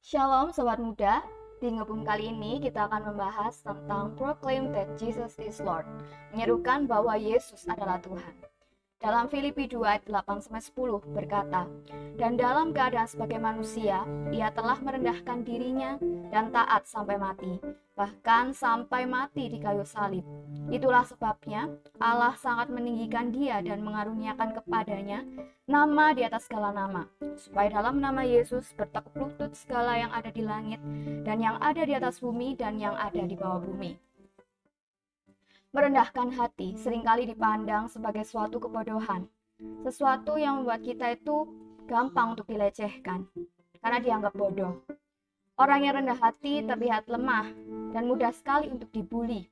Shalom Sobat Muda, di Ngebum kali ini kita akan membahas tentang Proclaim that Jesus is Lord, menyerukan bahwa Yesus adalah Tuhan. Dalam Filipi 2 ayat 8-10 berkata, "Dan dalam keadaan sebagai manusia, ia telah merendahkan dirinya dan taat sampai mati, bahkan sampai mati di kayu salib. Itulah sebabnya Allah sangat meninggikan dia dan mengaruniakan kepadanya nama di atas segala nama, supaya dalam nama Yesus bertekuk lutut segala yang ada di langit dan yang ada di atas bumi dan yang ada di bawah bumi." Merendahkan hati seringkali dipandang sebagai suatu kebodohan, sesuatu yang membuat kita itu gampang untuk dilecehkan, karena dianggap bodoh. Orang yang rendah hati terlihat lemah dan mudah sekali untuk dibuli,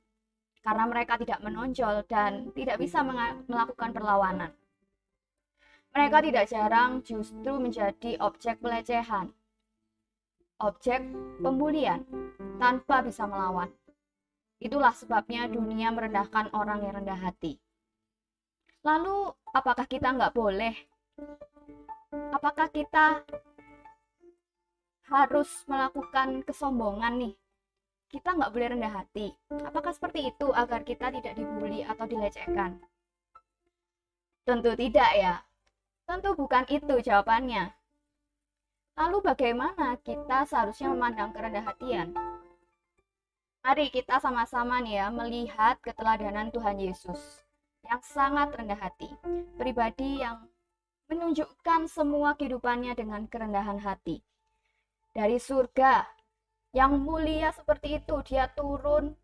karena mereka tidak menonjol dan tidak bisa melakukan perlawanan. Mereka tidak jarang justru menjadi objek pelecehan, objek pembulian, tanpa bisa melawan. Itulah sebabnya dunia merendahkan orang yang rendah hati. Lalu, apakah kita nggak boleh? Apakah kita harus melakukan kesombongan nih? Kita nggak boleh rendah hati. Apakah seperti itu agar kita tidak dibully atau dilecehkan? Tentu tidak ya. Tentu bukan itu jawabannya. Lalu bagaimana kita seharusnya memandang kerendahan hatian? Mari kita sama-sama nih ya melihat keteladanan Tuhan Yesus yang sangat rendah hati. Pribadi yang menunjukkan semua kehidupannya dengan kerendahan hati. Dari surga yang mulia seperti itu, dia turun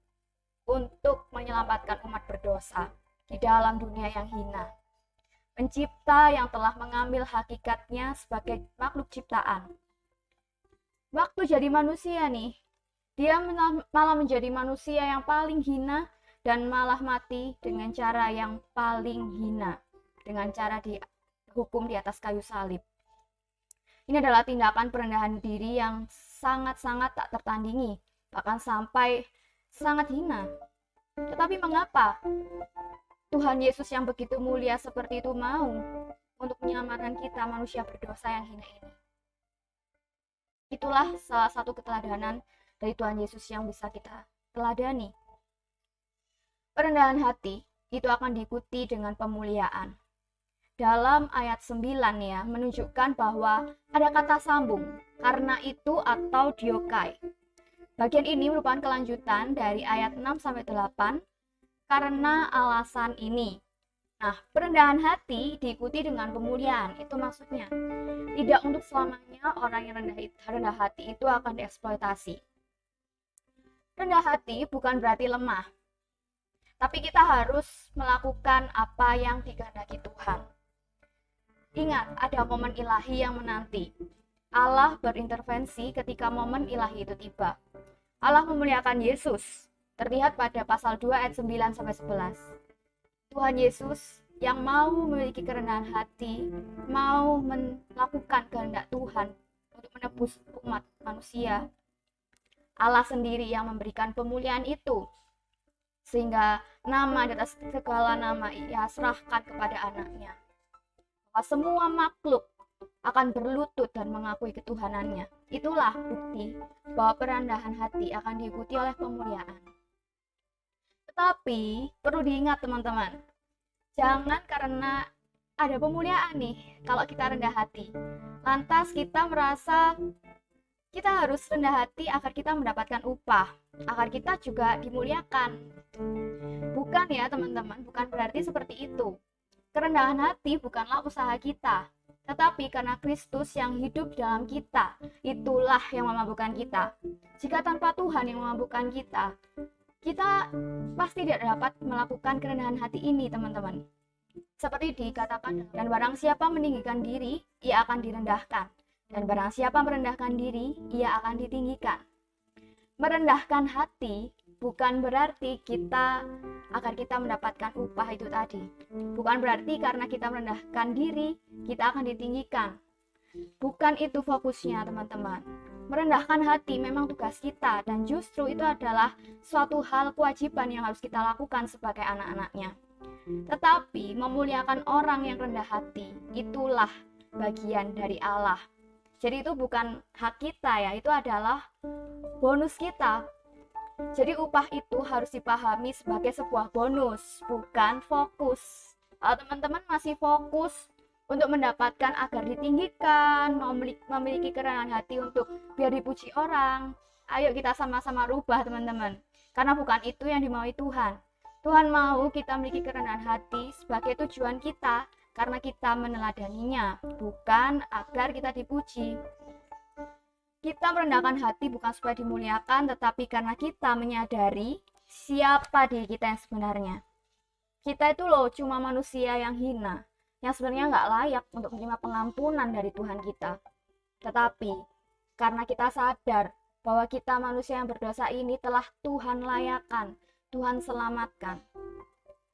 untuk menyelamatkan umat berdosa di dalam dunia yang hina. Pencipta yang telah mengambil hakikatnya sebagai makhluk ciptaan. Waktu jadi manusia nih, dia malah menjadi manusia yang paling hina dan malah mati dengan cara yang paling hina, dengan cara dihukum di atas kayu salib. Ini adalah tindakan perendahan diri yang sangat-sangat tak tertandingi, bahkan sampai sangat hina. Tetapi mengapa Tuhan Yesus yang begitu mulia seperti itu mau untuk menyelamatkan kita manusia berdosa yang hina ini? Itulah salah satu keteladanan dari Tuhan Yesus yang bisa kita teladani. Perendahan hati itu akan diikuti dengan pemuliaan. Dalam ayat 9 ya, menunjukkan bahwa ada kata sambung, karena itu atau diokai. Bagian ini merupakan kelanjutan dari ayat 6-8, karena alasan ini. Nah, perendahan hati diikuti dengan pemuliaan, itu maksudnya. Tidak untuk selamanya orang yang rendah hati itu akan dieksploitasi. Rendah hati bukan berarti lemah, tapi kita harus melakukan apa yang dikehendaki Tuhan. Ingat, ada momen ilahi yang menanti. Allah berintervensi ketika momen ilahi itu tiba. Allah memuliakan Yesus, terlihat pada pasal 2 ayat 9-11. Tuhan Yesus yang mau memiliki kerendahan hati, mau melakukan kehendak Tuhan untuk menebus umat manusia. Allah sendiri yang memberikan pemulihan itu, sehingga nama di atas segala nama ia serahkan kepada anaknya, bahwa semua makhluk akan berlutut dan mengakui ketuhanannya. Itulah bukti bahwa perendahan hati akan diikuti oleh pemuliaan. Tetapi perlu diingat teman-teman, jangan karena ada pemuliaan nih, kalau kita rendah hati, lantas kita merasa kita harus rendah hati agar kita mendapatkan upah, agar kita juga dimuliakan. Bukan ya teman-teman, bukan berarti seperti itu. Kerendahan hati bukanlah usaha kita, tetapi karena Kristus yang hidup dalam kita, itulah yang memampukan kita. Jika tanpa Tuhan yang memampukan kita, kita pasti tidak dapat melakukan kerendahan hati ini teman-teman. Seperti dikatakan, dan barang siapa meninggikan diri, ia akan direndahkan. Dan barang siapa merendahkan diri, ia akan ditinggikan. Merendahkan hati bukan berarti agar kita mendapatkan upah itu tadi. Bukan berarti karena kita merendahkan diri, kita akan ditinggikan. Bukan itu fokusnya teman-teman. Merendahkan hati memang tugas kita, dan justru itu adalah suatu hal kewajiban yang harus kita lakukan sebagai anak-anaknya. Tetapi memuliakan orang yang rendah hati, itulah bagian dari Allah. Jadi itu bukan hak kita ya, itu adalah bonus kita. Jadi upah itu harus dipahami sebagai sebuah bonus, bukan fokus. Kalau teman-teman masih fokus untuk mendapatkan agar ditinggikan, memiliki kerendahan hati untuk biar dipuji orang, ayo kita sama-sama rubah teman-teman. Karena bukan itu yang dimaui Tuhan. Tuhan mau kita memiliki kerendahan hati sebagai tujuan kita, karena kita meneladaninya, bukan agar kita dipuji. Kita merendahkan hati bukan supaya dimuliakan, tetapi karena kita menyadari siapa diri kita yang sebenarnya. Kita itu loh cuma manusia yang hina, yang sebenarnya nggak layak untuk menerima pengampunan dari Tuhan kita. Tetapi karena kita sadar bahwa kita manusia yang berdosa ini telah Tuhan layakan, Tuhan selamatkan.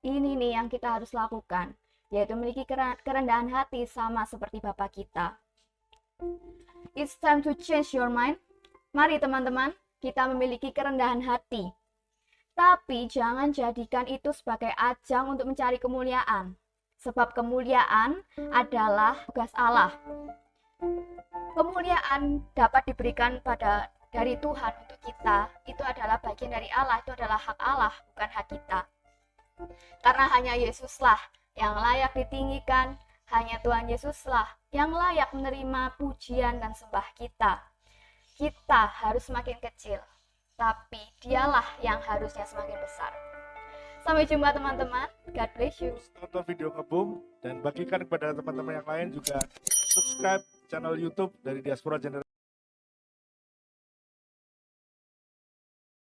Ini nih yang kita harus lakukan, yaitu memiliki kerendahan hati sama seperti Bapa kita. It's time to change your mind. Mari teman-teman, kita memiliki kerendahan hati. Tapi jangan jadikan itu sebagai ajang untuk mencari kemuliaan. Sebab kemuliaan adalah tugas Allah. Kemuliaan dapat diberikan dari Tuhan untuk kita. Itu adalah bagian dari Allah, itu adalah hak Allah, bukan hak kita. Karena hanya Yesuslah yang layak ditinggikan, hanya Tuhan Yesuslah yang layak menerima pujian dan sembah kita. Kita harus semakin kecil, tapi Dialah yang harusnya semakin besar. Sampai jumpa teman-teman. God bless you. Tonton video Ngebum dan bagikan kepada teman-teman yang lain, juga subscribe channel YouTube dari Diaspora Generation.